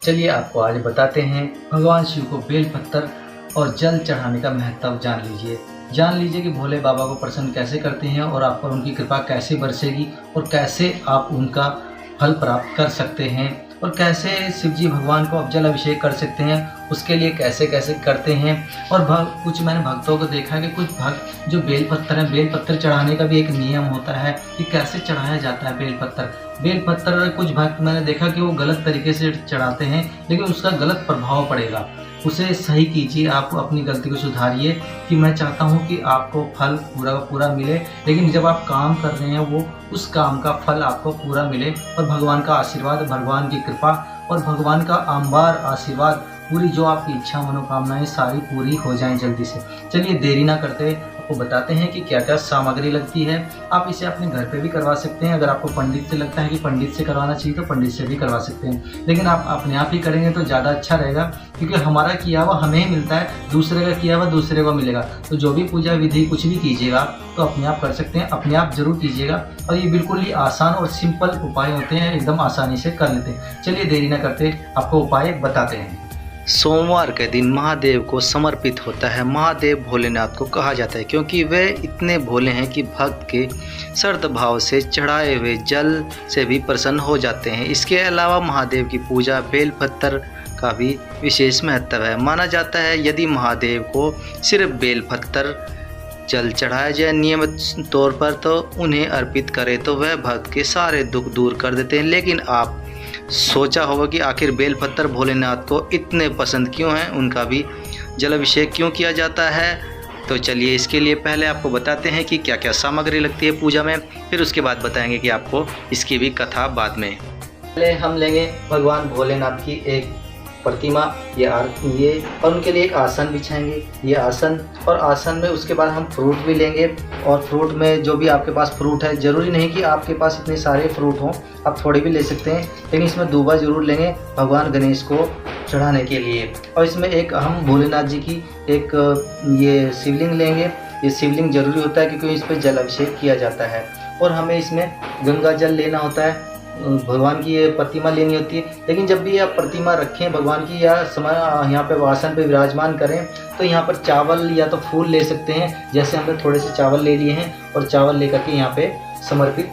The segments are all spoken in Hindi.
चलिए आपको आज बताते हैं भगवान शिव को बेल पत्थर और जल चढ़ाने का महत्व जान लीजिए कि भोले बाबा को प्रसन्न कैसे करते हैं और आप पर उनकी कृपा कैसे बरसेगी और कैसे आप उनका फल प्राप्त कर सकते हैं और कैसे शिव जी भगवान को आप जल अभिषेक कर सकते हैं, उसके लिए कैसे कैसे करते हैं। और कुछ मैंने भक्तों को देखा है कि कुछ भक्त जो बेल पत्थर चढ़ाने का भी एक नियम होता है कि कैसे चढ़ाया जाता है बेल पत्थर कुछ भक्त मैंने देखा कि वो गलत तरीके से चढ़ाते हैं, लेकिन उसका गलत प्रभाव पड़ेगा। उसे सही कीजिए, आप अपनी गलती को सुधारिए कि मैं चाहता हूं कि आपको फल पूरा का पूरा मिले, लेकिन जब आप काम कर रहे हैं वो उस काम का फल आपको पूरा मिले और भगवान का आशीर्वाद, भगवान की कृपा और भगवान का आमबार आशीर्वाद पूरी जो आपकी इच्छा मनोकामनाएं सारी पूरी हो जाएं जल्दी से। चलिए देरी ना करते आपको बताते हैं कि क्या क्या सामग्री लगती है। आप इसे अपने घर पे भी करवा सकते हैं, अगर आपको पंडित से लगता है कि पंडित से करवाना चाहिए तो पंडित से भी करवा सकते हैं, लेकिन आप अपने आप ही करेंगे तो ज़्यादा अच्छा रहेगा, क्योंकि हमारा किया हुआ हमें ही मिलता है, दूसरे का किया हुआ दूसरे को मिलेगा। तो जो भी पूजा विधि कुछ भी कीजिएगा तो अपने आप कर सकते हैं, अपने आप जरूर कीजिएगा और ये बिल्कुल ही आसान और सिंपल उपाय होते हैं, एकदम आसानी से कर लेते हैं। चलिए देरी ना करते आपको उपाय बताते हैं। सोमवार के दिन महादेव को समर्पित होता है। महादेव भोलेनाथ को कहा जाता है क्योंकि वे इतने भोले हैं कि भक्त के श्रद्ध भाव से चढ़ाए हुए जल से भी प्रसन्न हो जाते हैं। इसके अलावा महादेव की पूजा बेल पत्थर का भी विशेष महत्व है। माना जाता है यदि महादेव को सिर्फ बेल पत्थर जल चढ़ाया जाए नियमित तौर पर तो उन्हें अर्पित करे तो वह भक्त के सारे दुख दूर कर देते हैं। लेकिन आप सोचा होगा कि आखिर बेल पत्थर भोलेनाथ को इतने पसंद क्यों हैं, उनका भी जल अभिषेक क्यों किया जाता है। तो चलिए इसके लिए पहले आपको बताते हैं कि क्या क्या सामग्री लगती है पूजा में, फिर उसके बाद बताएंगे कि आपको इसकी भी कथा बाद में। पहले हम लेंगे भगवान भोलेनाथ की एक प्रतिमा ये और उनके लिए एक आसन बिछाएंगे, ये आसन, और आसन में उसके बाद हम फ्रूट भी लेंगे। और फ्रूट में जो भी आपके पास फ्रूट है, ज़रूरी नहीं कि आपके पास इतने सारे फ्रूट हों, आप थोड़े भी ले सकते हैं, लेकिन इसमें दूबा ज़रूर लेंगे भगवान गणेश को चढ़ाने के लिए। और इसमें एक हम भोलेनाथ जी की एक ये शिवलिंग लेंगे, ये शिवलिंग ज़रूरी होता है क्योंकि इस पर जल अभिषेक किया जाता है। और हमें इसमें गंगा जल लेना होता है, भगवान की ये प्रतिमा लेनी होती है। लेकिन जब भी आप प्रतिमा रखें भगवान की या समय यहाँ पे आसन पे विराजमान करें तो यहाँ पर चावल या तो फूल ले सकते हैं, जैसे हमने थोड़े से चावल ले लिए हैं और चावल लेकर के यहाँ पे समर्पित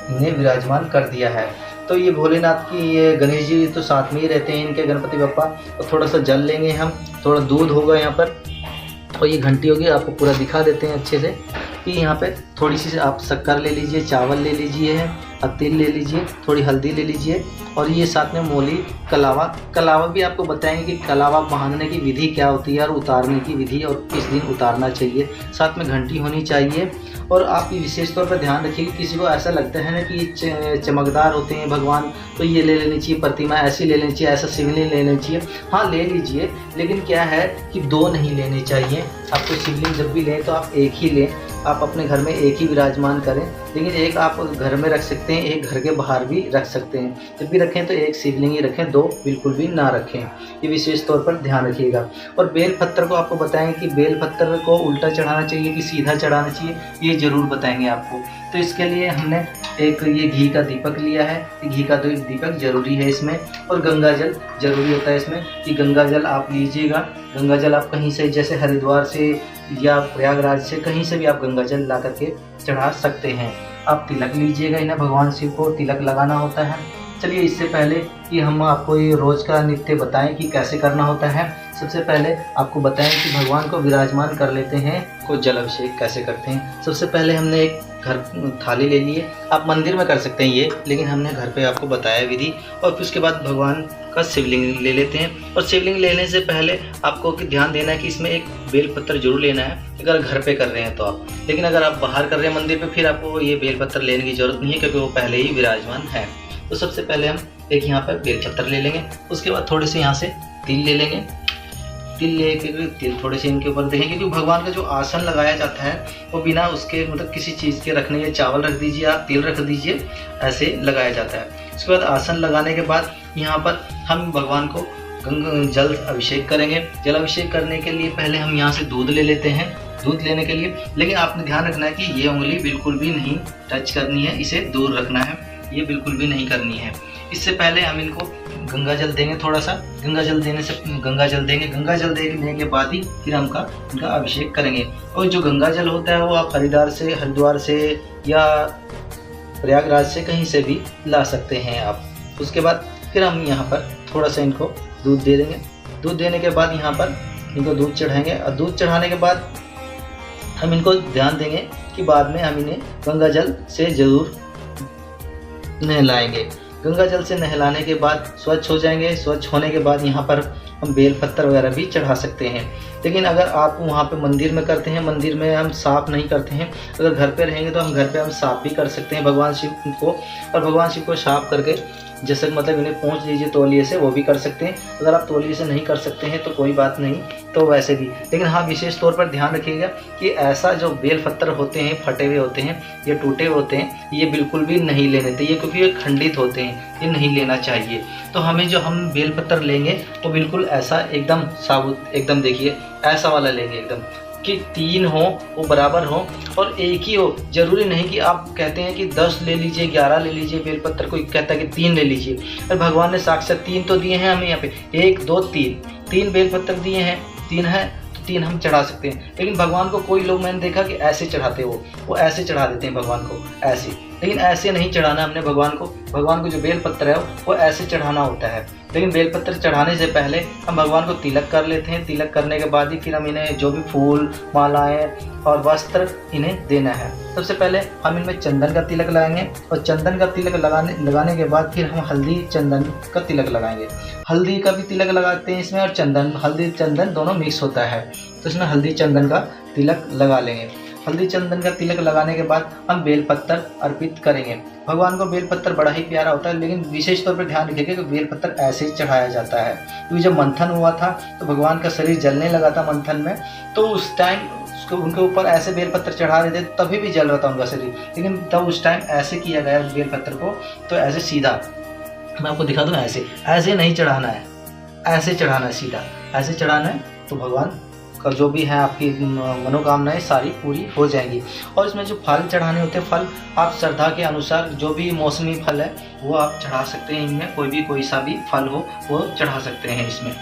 इन्हें विराजमान कर दिया है। तो ये भोलेनाथ की ये गणेश जी तो साथ में ही रहते हैं इनके गणपति बप्पा। और थोड़ा सा जल लेंगे हम, थोड़ा दूध होगा यहाँ पर और ये घंटी होगी, आपको पूरा दिखा देते हैं अच्छे से कि यहाँ पे थोड़ी सी आप शक्कर ले लीजिए, चावल ले लीजिए और तिल ले लीजिए, थोड़ी हल्दी ले लीजिए और ये साथ में मूली कलावा भी आपको बताएंगे कि कलावा बांधने की विधि क्या होती है और उतारने की विधि और किस दिन उतारना चाहिए। साथ में घंटी होनी चाहिए। और आप विशेष तौर पर ध्यान रखिए कि किसी को ऐसा लगता है ना कि चमकदार होते हैं भगवान तो ये ले लेनी चाहिए, प्रतिमा ऐसी ले लेनी चाहिए, ऐसा शिवलिंग ले लेनी चाहिए। हाँ ले लीजिए, लेकिन क्या है कि दो नहीं लेने चाहिए। आपको शिवलिंग जब भी लें तो आप एक ही लें, आप अपने घर में एक ही विराजमान करें, लेकिन एक आप घर में रख सकते हैं, एक घर के बाहर भी रख सकते हैं। जब भी रखें तो एक शिवलिंग ही रखें, दो बिल्कुल भी ना रखें, ये विशेष तौर पर ध्यान रखिएगा। और बेल पत्थर को आपको बताएंगे कि बेल पत्थर को उल्टा चढ़ाना चाहिए कि सीधा चढ़ाना चाहिए, ये ज़रूर बताएंगे आपको। तो इसके लिए हमने एक ये घी का दीपक लिया है, घी का दीपक जरूरी है इसमें। और गंगा जल जरूरी होता है इसमें कि गंगा जल आप लीजिएगा। गंगा जल आप कहीं से, जैसे हरिद्वार से या प्रयागराज से, कहीं से भी आप गंगा जल ला करके चढ़ा सकते हैं। आप तिलक लीजिएगा, इन्हें भगवान शिव को तिलक लगाना होता है। चलिए इससे पहले कि हम आपको ये रोज़ का नित्य बताएं कि कैसे करना होता है, सबसे पहले आपको बताएं कि भगवान को विराजमान कर लेते हैं को जल अभिषेक कैसे करते हैं। सबसे पहले हमने एक घर थाली ले लिए, आप मंदिर में कर सकते हैं ये, लेकिन हमने घर पे आपको बताया विधि। और फिर उसके बाद भगवान का शिवलिंग ले लेते हैं। और शिवलिंग लेने से पहले आपको ध्यान देना है कि इसमें एक बेल पत्थर जरूर लेना है अगर घर पे कर रहे हैं तो आप, लेकिन अगर आप बाहर कर रहे हैं मंदिर पे फिर आपको ये बेल पत्थर लेने की जरूरत नहीं है क्योंकि वो पहले ही विराजमान है। तो सबसे पहले हम एक यहाँ पर बेल पत्थर ले लेंगे, उसके बाद थोड़े से यहाँ से तिल ले लेंगे। तिल लेके तिल थोड़े से इनके ऊपर देखेंगे क्योंकि भगवान का जो आसन लगाया जाता है वो बिना उसके मतलब किसी चीज़ के रखने, या चावल रख दीजिए आप तिल रख दीजिए, ऐसे लगाया जाता है। उसके बाद आसन लगाने के बाद यहाँ पर हम भगवान को जल अभिषेक करेंगे। जल अभिषेक करने के लिए पहले हम यहाँ से दूध ले लेते हैं, दूध लेने के लिए, लेकिन आपने ध्यान रखना है कि ये उंगली बिल्कुल भी नहीं टच करनी है, इसे दूर रखना है, ये बिल्कुल भी नहीं करनी है। इससे पहले हम इनको गंगा जल देंगे, थोड़ा सा गंगा जल देने से गंगा जल देंगे। गंगा जल देने के बाद ही फिर हम इनका अभिषेक करेंगे। और जो गंगा जल होता है वो आप हरिद्वार से या प्रयागराज से कहीं से भी ला सकते हैं आप। उसके बाद फिर हम यहाँ पर थोड़ा सा इनको दूध दे देंगे। दूध देने के बाद यहाँ पर इनको दूध चढ़ाएंगे, और दूध चढ़ाने के बाद हम इनको ध्यान देंगे कि बाद में हम इन्हें गंगा जल से ज़रूर नहलाएंगे। गंगा जल से नहलाने के बाद स्वच्छ हो जाएंगे। स्वच्छ होने के बाद यहाँ पर हम बेल पत्तर वगैरह भी चढ़ा सकते हैं। लेकिन अगर आप वहाँ पे मंदिर में करते हैं, मंदिर में हम साफ नहीं करते हैं। अगर घर पे रहेंगे तो हम घर पे हम साफ भी कर सकते हैं भगवान शिव को। और भगवान शिव को साफ करके जैसे मतलब इन्हें पोंछ लीजिए तौलिए से, वो भी कर सकते हैं। अगर आप तौलिए से नहीं कर सकते हैं तो कोई बात नहीं, तो वैसे भी। लेकिन हाँ, विशेष तौर पर ध्यान रखिएगा कि ऐसा जो बेल पत्तर होते हैं, फटे हुए होते हैं या टूटे हुए होते हैं, ये बिल्कुल भी नहीं लेने चाहिए, क्योंकि ये खंडित होते हैं, ये नहीं लेना चाहिए। तो हमें जो हम बेल पत्तर लेंगे वो बिल्कुल ऐसा एकदम साबुत, एकदम देखिए ऐसा वाला लेंगे, एकदम कि 3 हो, वो बराबर हो और एक ही हो। जरूरी नहीं कि आप कहते हैं कि 10 ले लीजिए, 11 ले लीजिए बेलपत्र, कोई कहता है कि 3 ले लीजिए। और भगवान ने साक्षात 3 तो दिए हैं हमें यहाँ पे, 1 2 3 बेलपत्र दिए हैं, 3 है तो 3 हम चढ़ा सकते हैं। लेकिन भगवान को कोई लोग मैंने देखा कि ऐसे चढ़ाते, वो ऐसे चढ़ा देते हैं भगवान को, ऐसे। लेकिन ऐसे नहीं चढ़ाना हमने भगवान को जो बेलपत्र है वो ऐसे चढ़ाना होता है। लेकिन बेलपत्र चढ़ाने से पहले हम भगवान को तिलक कर लेते हैं। तिलक करने के बाद ही फिर हम इन्हें जो भी फूल, मालाएं और वस्त्र इन्हें देना है। सबसे पहले हम इनमें चंदन का तिलक लगाएंगे, और चंदन का तिलक लगाने के बाद फिर हम हल्दी चंदन का तिलक लगाएंगे। हल्दी का भी तिलक लगाते हैं इसमें, और चंदन, हल्दी चंदन दोनों मिक्स होता है, तो इसमें हल्दी चंदन का तिलक लगा लेंगे। हल्दी चंदन का तिलक लगाने के बाद हम बेलपत्र अर्पित करेंगे। भगवान को बेलपत्र बड़ा ही प्यारा होता है, लेकिन विशेष तौर पर ध्यान रखिएगा कि बेलपत्र ऐसे ही चढ़ाया जाता है। क्योंकि जब मंथन हुआ था तो भगवान का शरीर जलने लगा था मंथन में, तो उस टाइम उनके ऊपर ऐसे बेलपत्र चढ़ा रहे थे, तभी भी जल रहा था उनका शरीर। लेकिन तब उस टाइम ऐसे किया गया बेलपत्र को, तो ऐसे सीधा मैं आपको दिखा दूँ, ऐसे नहीं चढ़ाना है, ऐसे चढ़ाना है, सीधा ऐसे चढ़ाना है। तो भगवान का जो भी है आपकी मनोकामनाएं सारी पूरी हो जाएंगी। और इसमें जो फल चढ़ाने होते हैं, फल आप श्रद्धा के अनुसार जो भी मौसमी फल है वो आप चढ़ा सकते हैं। इनमें कोई सा भी फल हो वो चढ़ा सकते हैं इसमें।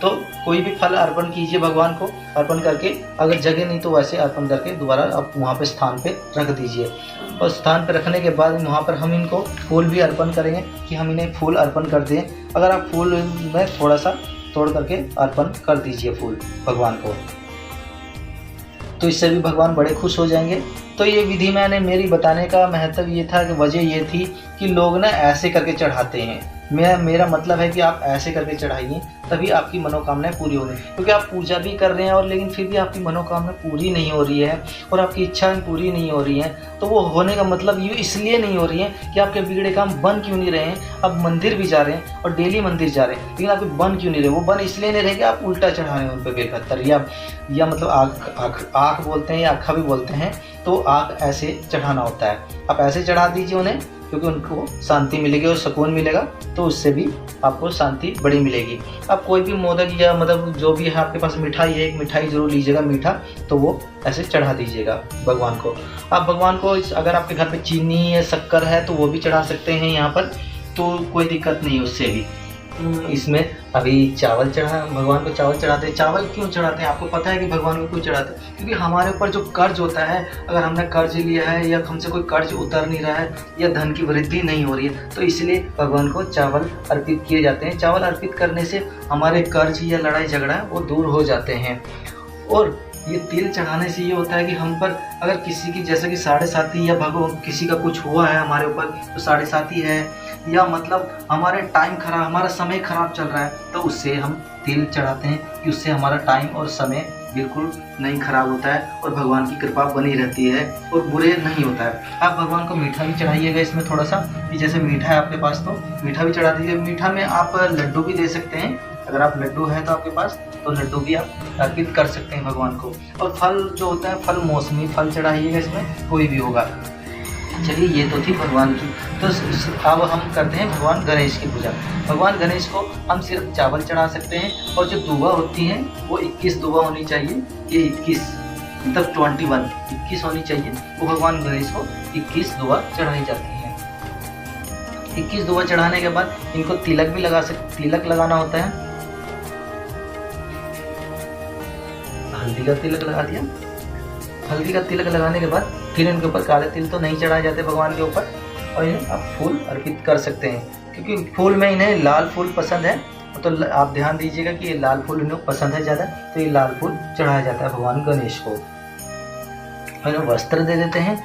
तो कोई भी फल अर्पण कीजिए भगवान को, अर्पण करके अगर जगह नहीं तो वैसे अर्पण करके दोबारा आप वहाँ पे स्थान पे रख दीजिए। और स्थान पे रखने के बाद वहाँ पर हम इनको फूल भी अर्पण करेंगे, कि हम इन्हें फूल अर्पण कर दें। अगर आप फूल में थोड़ा सा तोड़ करके अर्पण कर दीजिए फूल भगवान को, तो इससे भी भगवान बड़े खुश हो जाएंगे। तो ये विधि मैंने मेरी बताने का महत्व ये था कि वजह ये थी कि लोग ना ऐसे करके चढ़ाते हैं। मेरा मतलब है कि आप ऐसे करके चढ़ाइए, तभी आपकी मनोकामनाएं पूरी होगी। क्योंकि आप पूजा भी कर रहे हैं और लेकिन फिर भी आपकी मनोकामना पूरी नहीं हो रही है और आपकी इच्छाएं पूरी नहीं हो रही हैं, तो वो होने का मतलब ये इसलिए नहीं हो रही है कि आपके बिगड़े काम बन क्यों नहीं रहे हैं। आप मंदिर भी जा रहे हैं और डेली मंदिर जा रहे हैं, लेकिन आपके बन क्यों नहीं रहे। वो बन इसलिए नहीं रहे कि आप उल्टा चढ़ा रहे हैं उन पर बेलपत्र, या मतलब आँख बोलते हैं या आँखा भी बोलते हैं, तो आँख ऐसे चढ़ाना होता है। आप ऐसे चढ़ा दीजिए उन्हें, क्योंकि उनको शांति मिलेगी और सुकून मिलेगा, तो उससे भी आपको शांति बड़ी मिलेगी। आप कोई भी मोदक या मतलब जो भी है आपके पास मिठाई है, एक मिठाई जरूर लीजिएगा मीठा, तो वो ऐसे चढ़ा दीजिएगा भगवान को। आप भगवान को अगर आपके घर पे चीनी या शक्कर है तो वो भी चढ़ा सकते हैं यहाँ पर, तो कोई दिक्कत नहीं उससे भी। इसमें अभी चावल भगवान को चावल चढ़ाते हैं। चावल क्यों चढ़ाते हैं आपको पता है कि भगवान को क्यों चढ़ाते हैं? क्योंकि हमारे ऊपर जो कर्ज होता है, अगर हमने कर्ज लिया है या हमसे कोई कर्ज उतर नहीं रहा है या धन की वृद्धि नहीं हो रही है, तो इसलिए भगवान को चावल अर्पित किए जाते हैं। चावल अर्पित करने से हमारे कर्ज या लड़ाई झगड़ा वो दूर हो जाते हैं। और ये तिल चढ़ाने से ये होता है कि हम पर अगर किसी की जैसे कि 7.5 या भगवान किसी का कुछ हुआ है हमारे ऊपर, तो 7.5 है या मतलब हमारे टाइम खराब, हमारा समय खराब चल रहा है, तो उससे हम तिल चढ़ाते हैं कि उससे हमारा टाइम और समय बिल्कुल नहीं खराब होता है और भगवान की कृपा बनी रहती है और बुरे नहीं होता है। आप भगवान को मीठा भी चढ़ाइएगा इसमें थोड़ा सा, कि जैसे मीठा है आपके पास तो मीठा भी चढ़ा दीजिए। मीठा में आप लड्डू भी दे सकते हैं, अगर आप लड्डू है तो आपके पास, तो लड्डू भी आप अर्पित कर सकते हैं भगवान को। और फल जो होता है, फल मौसमी फल चढ़ाइएगा, इसमें कोई भी होगा। चलिए, ये तो थी भगवान की। तो अब हम करते हैं भगवान गणेश की पूजा। भगवान गणेश को हम सिर्फ चावल चढ़ा सकते हैं, और जो दुआ होती है वो 21 दुआ होनी चाहिए। ये 21 मतलब 21 होनी चाहिए, वो भगवान गणेश को 21 दुआ चढ़ाई जाती है। 21 दुआ चढ़ाने के बाद इनको तिलक भी तिलक लगाना होता है। हल्दी का तिलक लगा दिया। हल्दी का तिलक लगाने के बाद फिर इनके ऊपर काले तिल तो नहीं चढ़ाए जाते भगवान के ऊपर, और इन्हें आप फूल अर्पित कर सकते हैं, क्योंकि फूल में इन्हें लाल फूल पसंद है। तो आप ध्यान दीजिएगा कि ये लाल फूल इन्हें पसंद है ज़्यादा, तो ये लाल फूल चढ़ाया जाता है भगवान गणेश को। और वस्त्र दे देते हैं,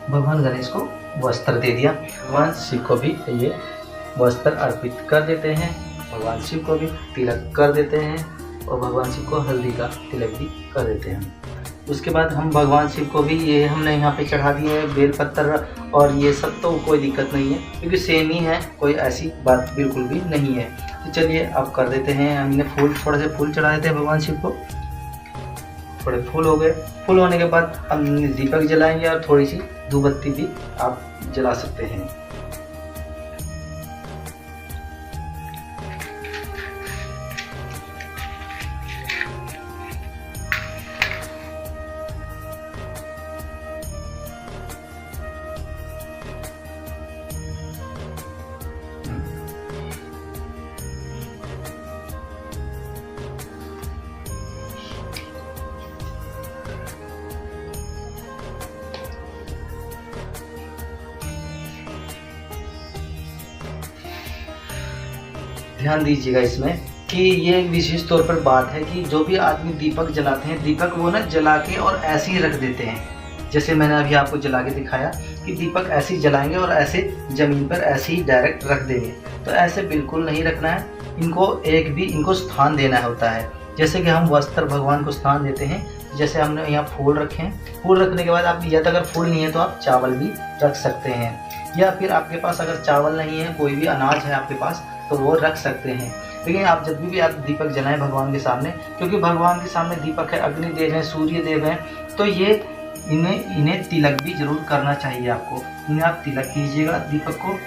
भगवान गणेश को वस्त्र दे दिया। भगवान शिव को भी ये वस्त्र अर्पित कर देते हैं, भगवान शिव को भी तिलक कर देते हैं, और भगवान शिव को हल्दी का तिलक भी कर देते हैं। उसके बाद हम भगवान शिव को भी ये हमने यहाँ पे चढ़ा दिए हैं बेलपत्र और ये सब, तो कोई दिक्कत नहीं है क्योंकि सेम ही है, कोई ऐसी बात बिल्कुल भी नहीं है। तो चलिए अब कर देते हैं, हमने फूल थोड़े से फूल चढ़ा देते हैं भगवान शिव को। थोड़े फूल हो गए। फूल होने के बाद हम दीपक जलाएंगे और थोड़ी सी धूपबत्ती भी आप जला सकते हैं। ध्यान दीजिएगा इसमें कि ये एक विशेष तौर पर बात है कि जो भी आदमी दीपक जलाते हैं, दीपक वो ना जला के और ऐसे ही रख देते हैं। जैसे मैंने अभी आपको जला के दिखाया कि दीपक ऐसे ही जलाएंगे और ऐसे ज़मीन पर ऐसे ही डायरेक्ट रख देंगे, तो ऐसे बिल्कुल नहीं रखना है। इनको स्थान देना होता है। जैसे कि हम वस्त्र भगवान को स्थान देते हैं, जैसे हमने यहाँ फूल रखे हैं। फूल रखने के बाद आप या तो अगर फूल नहीं है तो आप चावल भी रख सकते हैं, या फिर आपके पास अगर चावल नहीं है, कोई भी अनाज है आपके पास, तो वो रख सकते हैं। लेकिन आप जब भी आप दीपक जलाएं भगवान के सामने, क्योंकि भगवान के सामने दीपक है, अग्निदेव है, सूर्य देव है, तो ये इन्हें तिलक भी जरूर करना चाहिए आपको। इन्हें आप तिलक कीजिएगा दीपक को,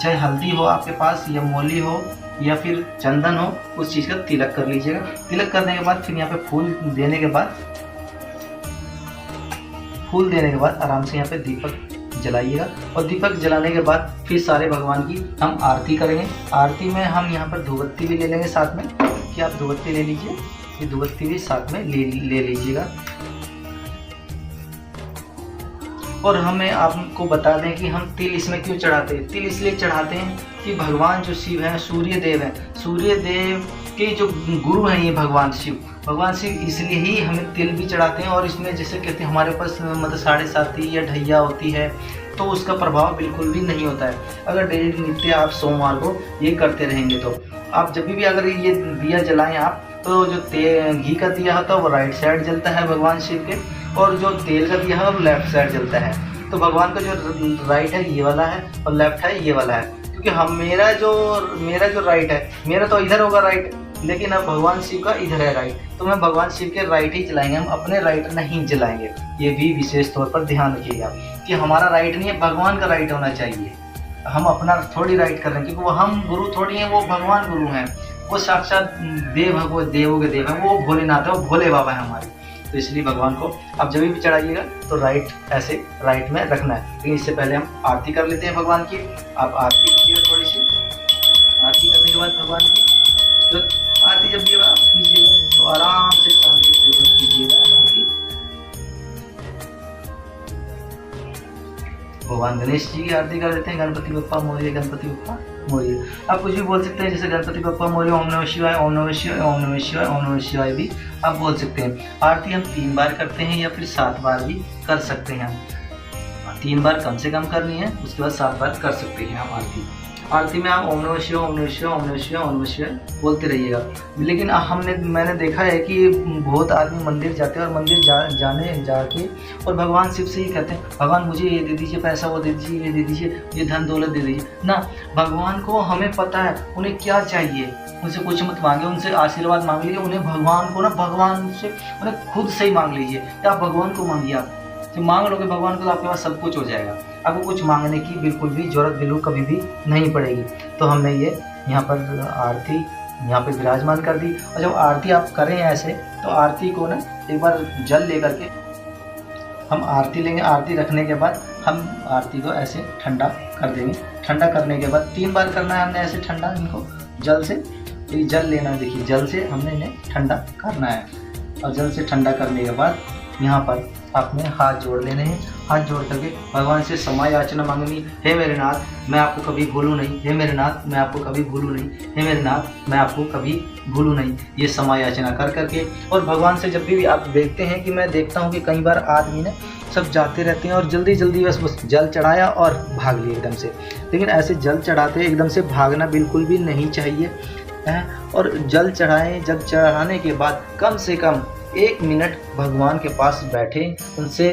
चाहे हल्दी हो आपके पास या मोली हो या फिर चंदन हो, उस चीज़ का तिलक कर लीजिएगा। तिलक करने के बाद फिर यहाँ पे फूल देने के बाद आराम से यहाँ पे दीपक जलाइएगा। और दीपक जलाने के बाद फिर सारे भगवान की हम आरती करेंगे। आरती में हम यहाँ पर धूपबत्ती भी ले लेंगे साथ में, कि आप धूपबत्ती ले लीजिए, ये धूपबत्ती भी साथ में ले लीजिएगा। और हमें आपको बता दें कि हम तिल इसमें क्यों चढ़ाते हैं। तिल इसलिए चढ़ाते हैं कि भगवान जो शिव हैं, सूर्य देव हैं, सूर्य देव के जो गुरु हैं ये भगवान शिव इसलिए ही हमें तिल भी चढ़ाते हैं। और इसमें जैसे कहते हैं हमारे पास मतलब 7.5 या ढैया होती है, तो उसका प्रभाव बिल्कुल भी नहीं होता है। अगर डेली नित्य आप सोमवार को ये करते रहेंगे, तो आप जब भी अगर ये दिया जलाएं आप, तो जो घी का दिया होता है वो राइट साइड जलता है भगवान शिव के, और जो तेल का दिया है वो लेफ्ट साइड जलता है। तो भगवान का जो राइट है ये वाला है और लेफ्ट है ये वाला है, क्योंकि मेरा जो राइट है, मेरा तो इधर होगा राइट, लेकिन अब भगवान शिव का इधर है राइट, तो मैं भगवान शिव के राइट ही जलाएंगे, हम अपने राइट नहीं जलाएंगे। ये भी विशेष तौर पर ध्यान रखिएगा कि हमारा राइट नहीं है, भगवान का राइट होना चाहिए। हम अपना थोड़ी राइट कर रहे हैं, क्योंकि वो हम गुरु थोड़ी हैं, वो भगवान गुरु हैं, वो साक्षात देव है, वो देवों के देव है, वो भोलेनाथ है, वो भोले बाबा है हमारे। तो इसलिए भगवान को आप जब भी चढ़ाइएगा तो राइट में रखना है। लेकिन इससे पहले हम आरती कर लेते हैं भगवान की। आप आरती कीजिएगा थोड़ी सी। आरती करने के बाद भगवान की तो आरती जब भी आप कीजिएगा तो आराम से शांतिपूर्वक कीजिएगा आरती। भगवान गणेश जी की आरती कर देते हैं। गणपति बप्पा मोरया, गणपति बप्पा मोरया। आप कुछ भी बोल सकते हैं, जैसे गणपति बप्पा मोरया, ओम नमः शिवाय, ओम नमः शिवाय, ओम नमः शिवाय, ओम नमः शिवाय भी आप बोल सकते हैं। आरती हम 3 बार करते हैं या फिर 7 बार भी कर सकते हैं। 3 बार कम से कम करनी है, उसके बाद 7 बार कर सकते हैं आप आरती में आप ओम नमः शिवाय, ओम नमः शिवाय, ओम नमः शिवाय, ओम नमः शिवाय बोलते रहिएगा। लेकिन मैंने देखा है कि बहुत आदमी मंदिर जाते हैं और मंदिर जाके और भगवान शिव से ही कहते हैं, भगवान मुझे ये दे दीजिए, पैसा वो दे दीजिए, ये दे दीजिए, ये धन दौलत दे दीजिए ना। भगवान को हमें पता है उन्हें क्या चाहिए, उनसे कुछ मत मांगे, उनसे आशीर्वाद मांग लीजिए। उन्हें भगवान से उन्हें खुद से ही मांग लीजिए, या आप भगवान को मांगिए। आप जब मांग लोगे भगवान को तो आपके पास सब कुछ हो जाएगा। आपको कुछ मांगने की बिल्कुल भी जरूरत बिल्कुल कभी भी नहीं पड़ेगी। तो हमने ये यहाँ पर आरती यहाँ पे विराजमान कर दी। और जब आरती आप करें ऐसे, तो आरती को ना एक बार जल लेकर के हम आरती लेंगे। आरती रखने के बाद हम आरती को ऐसे ठंडा कर देंगे। ठंडा करने के बाद 3 बार करना है हमने ऐसे ठंडा इनको जल से। ये जल लेना है, देखिए जल से हमने इन्हें ठंडा करना है। और जल से ठंडा करने के बाद यहाँ पर आपने हाथ जोड़ लेने हैं। हाथ जोड़ करके भगवान से क्षमा याचना मांगनी। हे मेरे नाथ मैं आपको कभी भूलूँ नहीं, हे मेरे नाथ मैं आपको कभी भूलूँ नहीं, हे मेरे नाथ मैं आपको कभी भूलूँ नहीं। ये क्षमा याचना कर करके और भगवान से जब भी आप देखते हैं कि मैं देखता हूँ कि कई बार आदमी ने सब जाते रहते हैं और जल्दी जल्दी बस जल चढ़ाया और भाग लिए एकदम से। लेकिन ऐसे जल चढ़ाते एकदम से भागना बिल्कुल भी नहीं चाहिए है। और जल चढ़ाएं, जब चढ़ाने के बाद कम से कम 1 मिनट भगवान के पास बैठे, उनसे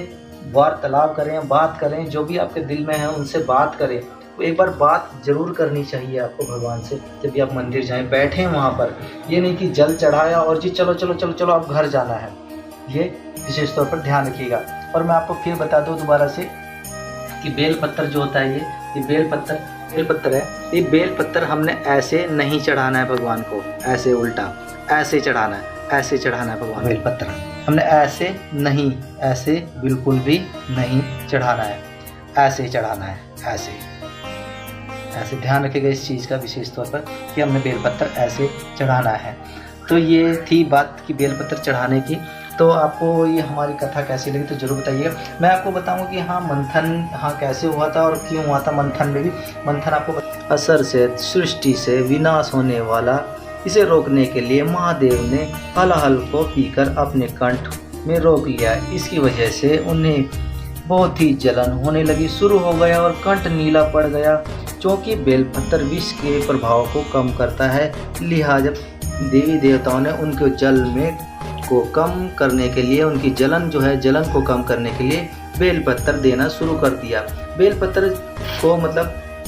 वार्तालाप करें, बात करें, जो भी आपके दिल में है उनसे बात करें। तो एक बार बात जरूर करनी चाहिए आपको भगवान से जब भी आप मंदिर जाएं, बैठें वहाँ पर। ये नहीं कि जल चढ़ाया और जी चलो चलो चलो चलो आप घर जाना है। ये विशेष तौर पर ध्यान रखिएगा। और मैं आपको फिर बता दूँ दोबारा से कि बेल पत्तर जो होता है ये बेल पत्तर है। ये बेल पत्तर हमने ऐसे नहीं चढ़ाना है भगवान को, ऐसे उल्टा ऐसे चढ़ाना है, ऐसे चढ़ाना है भगवान। बेल पत्तर हमने ऐसे नहीं, ऐसे बिल्कुल भी नहीं चढ़ाना है, ऐसे चढ़ाना है, ऐसे ध्यान रखिएगा इस चीज़ का विशेष तौर पर कि हमने बेलपत्र ऐसे चढ़ाना है। तो ये थी बात कि बेलपत्र चढ़ाने की। तो आपको ये हमारी कथा कैसी लगी तो ज़रूर बताइएगा। मैं आपको बताऊं कि हाँ मंथन कैसे हुआ था और क्यों हुआ था। मंथन में भी आपको असर से सृष्टि से विनाश होने वाला, इसे रोकने के लिए महादेव ने हलाहल को पीकर अपने कंठ में रोक लिया। इसकी वजह से उन्हें बहुत ही जलन होने लगी, शुरू हो गया और कंठ नीला पड़ गया। क्योंकि बेलपत्र विष के प्रभाव को कम करता है, लिहाजा देवी देवताओं ने उनके जल में को कम करने के लिए, उनकी जलन को कम करने के लिए बेलपत्र देना शुरू कर दिया। बेलपत्र को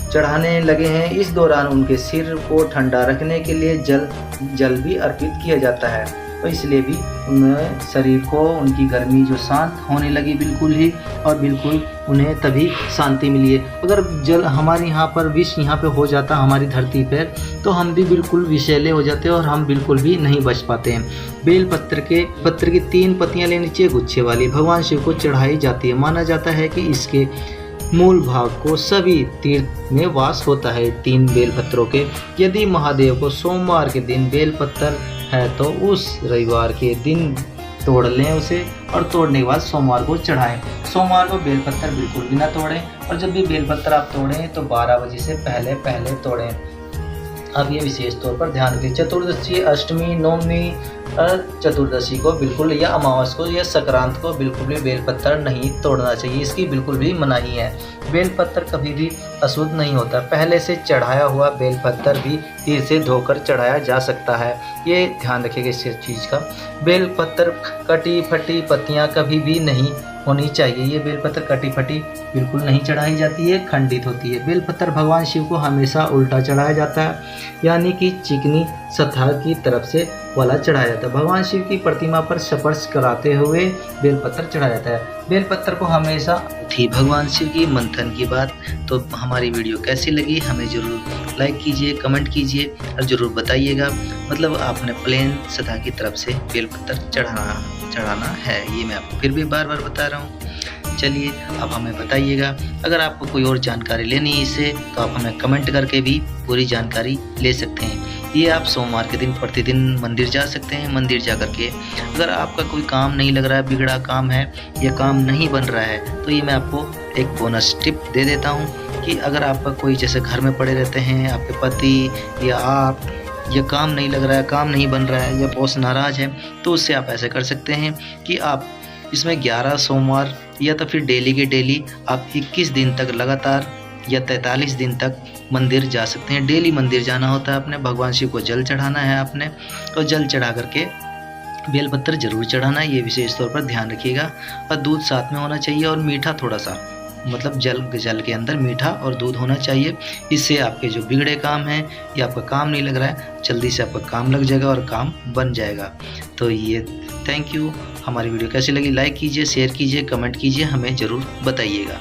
चढ़ाने लगे हैं। इस दौरान उनके सिर को ठंडा रखने के लिए जल भी अर्पित किया जाता है। तो इसलिए भी उन्हें शरीर को उनकी गर्मी जो शांत होने लगी बिल्कुल ही, और बिल्कुल उन्हें तभी शांति मिली है। अगर जल हमारे यहाँ पर विष यहाँ पे हो जाता हमारी धरती पर, तो हम भी बिल्कुल विषैले हो जाते और हम बिल्कुल भी नहीं बच पाते हैं। बेल पत्र की 3 पत्तियाँ लेनी चाहिए गुच्छे वाली, भगवान शिव को चढ़ाई जाती है। माना जाता है कि इसके मूल भाग को सभी तीर्थ में वास होता है 3 बेलपत्रों के। यदि महादेव को सोमवार के दिन बेलपत्र है तो उस रविवार के दिन तोड़ लें उसे, और तोड़ने के बाद सोमवार को चढ़ाएं। सोमवार को बेलपत्र बिल्कुल भी ना तोड़ें, और जब भी बेलपत्र आप तोड़ें तो 12 बजे से पहले तोड़ें। अब ये विशेष तौर पर ध्यान रखें। चतुर्दशी, अष्टमी, नवमी, चतुर्दशी को बिल्कुल, या अमावस को या संक्रांत को बिल्कुल भी बेलपत्र नहीं तोड़ना चाहिए। इसकी बिल्कुल भी मनाही है। बेलपत्र कभी भी अशुद्ध नहीं होता। पहले से चढ़ाया हुआ बेलपत्र भी तीर से धोकर चढ़ाया जा सकता है। ये ध्यान रखिएगा इस चीज़ का। बेलपत्र कटी फटी पत्तियाँ कभी भी नहीं होनी चाहिए। ये बेलपत्र कटी फटी बिल्कुल नहीं चढ़ाई जाती है, खंडित होती है। बेलपत्र भगवान शिव को हमेशा उल्टा चढ़ाया जाता है, यानी कि चिकनी सतह की तरफ से वाला चढ़ाया जाता है। भगवान शिव की प्रतिमा पर स्पर्श कराते हुए बेलपत्र चढ़ाया जाता है। बेलपत्र को हमेशा थी भगवान शिव की मंथन की बात। तो हमारी वीडियो कैसी लगी हमें ज़रूर लाइक कीजिए, कमेंट कीजिए और ज़रूर बताइएगा। आपने प्लेन सतह की तरफ से बेलपत्र चढ़ाना है। ये मैं आपको फिर भी बार बार बता रहा हूँ। चलिए अब हमें बताइएगा। अगर आपको कोई और जानकारी लेनी है इससे, तो आप हमें कमेंट करके भी पूरी जानकारी ले सकते हैं। ये आप सोमवार के दिन प्रतिदिन मंदिर जा सकते हैं। मंदिर जा करके अगर आपका कोई काम नहीं लग रहा है, बिगड़ा काम है या काम नहीं बन रहा है, तो ये मैं आपको एक बोनस टिप दे देता हूँ कि अगर आपका कोई जैसे घर में पड़े रहते हैं, आपके पति या आप, या काम नहीं लग रहा है, काम नहीं बन रहा है, या बॉस नाराज़ है, तो उससे आप ऐसे कर सकते हैं कि आप इसमें 11 सोमवार या तो फिर डेली के डेली आप 21 दिन तक लगातार या 43 दिन तक मंदिर जा सकते हैं। डेली मंदिर जाना होता है अपने, भगवान शिव को जल चढ़ाना है आपने, तो जल चढ़ा करके बेलपत्र जरूर चढ़ाना है। ये विशेष तौर पर ध्यान रखिएगा। और दूध साथ में होना चाहिए और मीठा थोड़ा सा, जल के अंदर मीठा और दूध होना चाहिए। इससे आपके जो बिगड़े काम हैं या आपका काम नहीं लग रहा है, जल्दी से आपका काम लग जाएगा और काम बन जाएगा। तो ये थैंक यू। हमारी वीडियो कैसी लगी लाइक कीजिए, शेयर कीजिए, कमेंट कीजिए, हमें ज़रूर बताइएगा।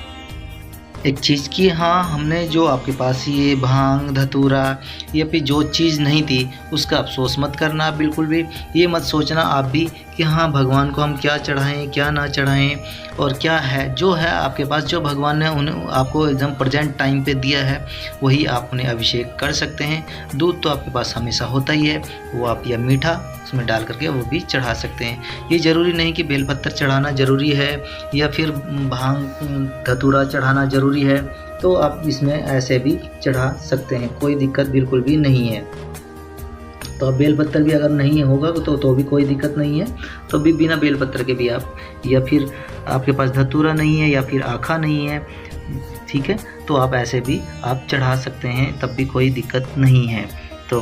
एक चीज़ की, हाँ, हमने जो आपके पास ये भांग धतूरा या फिर जो चीज़ नहीं थी उसका अफसोस मत करना बिल्कुल भी। ये मत सोचना आप भी कि हाँ भगवान को हम क्या चढ़ाएं क्या ना चढ़ाएं, और क्या है जो है आपके पास, जो भगवान ने उन्हें आपको एकदम प्रेजेंट टाइम पे दिया है वही आप उन्हें अभिषेक कर सकते हैं। दूध तो आपके पास हमेशा होता ही है, वो आप या मीठा उसमें डाल करके वो भी चढ़ा सकते हैं। ये ज़रूरी नहीं कि बेलपत्र चढ़ाना ज़रूरी है या फिर भांग धतूरा चढ़ाना ज़रूरी है, तो आप इसमें ऐसे भी चढ़ा सकते हैं, कोई दिक्कत बिल्कुल भी नहीं है। तो अब बेलपत्र भी अगर नहीं होगा तो भी कोई दिक्कत नहीं है, तो भी बिना बेलपत्र के भी आप, या फिर आपके पास धतूरा नहीं है या फिर आखा नहीं है, ठीक है, तो आप ऐसे भी आप चढ़ा सकते हैं, तब भी कोई दिक्कत नहीं है।